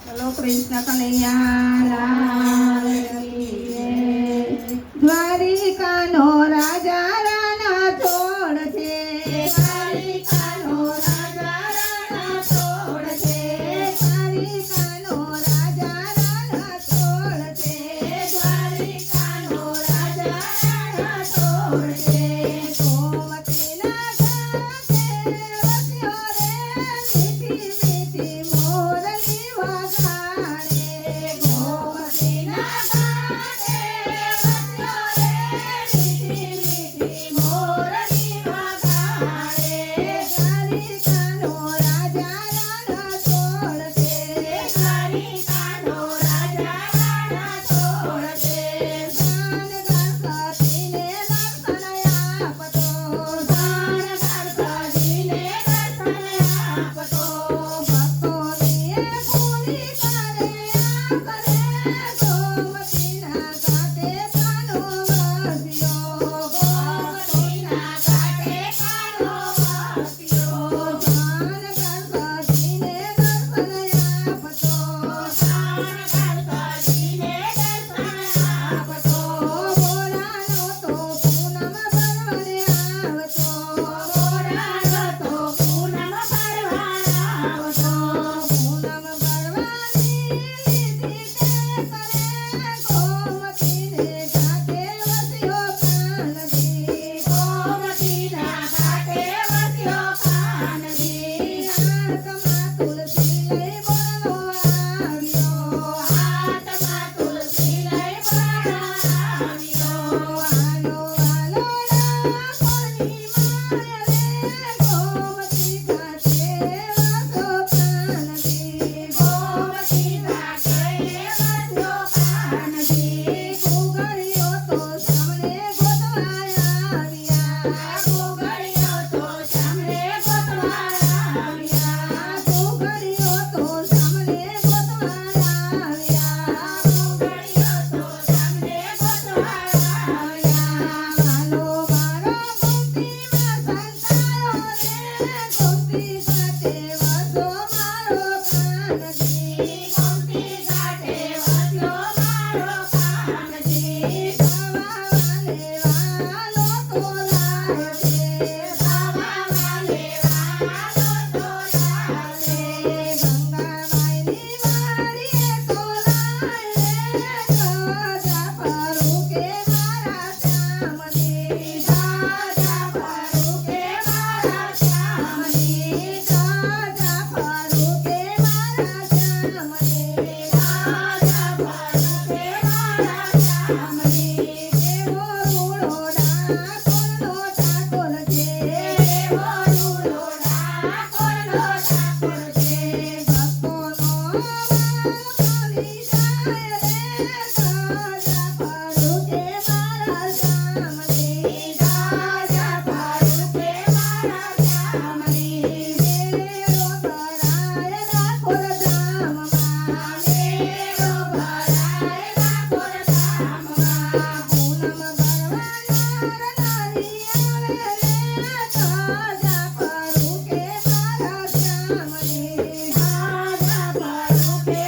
ચલો કૃષ્ણ કનૈયા લાલ કી જય. દ્વારિકાનો રાજા રાણા છોડ છે. દ્વારિકાનો રાજા રાણા છોડ છે. દ્વારિકાનો રાજા રાણા છોડ છે. દ્વારિકાનો રાજા રાણા છોડ છે. ગોમતીના ઘાટે વસ્યો રે મીઠી મીઠી મોરલી વગાડે. ગોમતીના ઘાટે વસ્યો રે મીઠી મીઠી મોરલી વગાડે. દ્વારિકાનો રાજા રાણા છોડ છે. દ્વારિકાનો રાજા રાણા છોડ છે. દાન ગણપતિને દર્શન આપતો. દાન ગણપતિને દર્શન આપતો. ભક્તોની એ પૂરી કરે કરે. ગોમતીના ઘાટે કાનો વસ્યો. ગોમતીના ઘાટે કાનો વસ્યો. દાન ગણપતિને દર્શન આપતો. દાન ગણપતિને દર્શન આપતો. બોલાનો તો પૂનમ ભરવાને આવતો. બોલાનો તો પૂનમ ભરવાને આવતો. પૂનમ ભરવાની લીધી તે કરે. ગોમતીને ઘાટે વસ્યો કાનજી. ગોમતીના ઘાટે વસ્યો કાનજી. હાથમાં તુલસી લઈ બોલવો આવ્યો. હાથમાં તુલસી લઈ બોલવો આવ્યો. આલો આલો ડાકોરની માય રે. ગોમતી ઘાટે વસ્યો કાનજી. ગોમતી ઘાટે વસ્યો કાનજી. ઘૂઘરીઓ તો સામે ગોતવા આવ્યા. ઘૂઘરીઓ તો સામે ગોતવા આવ્યા. ઘૂઘરીઓ તો સામે ગોતવા આવ્યા. ઘૂઘરીઓ તો સામે ગોતવા આવ્યા. વાલો મારો ગોમતીમાં સંતાયો રે. ગોમતી ઘાટે વસ્યો મારો કાનજી. ગોમતી ઘાટે વસ્યો મારો કાનજી. ગાવા વાલે વાલો તો લાયો છે. ગાવા વાલે વાલો તો લાયો છે. ગંગામાયની વાડીએ તો લાય રે. ધજા ફરુકે મારા શ્યામની. ધજા ફરુકે મારા શ્યામની. ધજા ફરુકે મારા શ્યામની. ધજા ફરુકે મારા શ્યામની. એવો રૂડો ડાકોરનો ઠાકોર છે. એવો રૂડો ડાકોરનો ઠાકોર છે. ભક્તોનો વાલી જાય રે. ધજા ફરુકે મારા શ્યામની. ધજા ફરુકે મારા શ્યામની. મેળો ભરાય ડાકોર ધામમાં. મેળો ભરાય ડાકોર ધામમાં. પૂનમ ભરવા નર નારી આવે રે. ધજા ફરુકે મારા શ્યામની. ધજા ફરુકે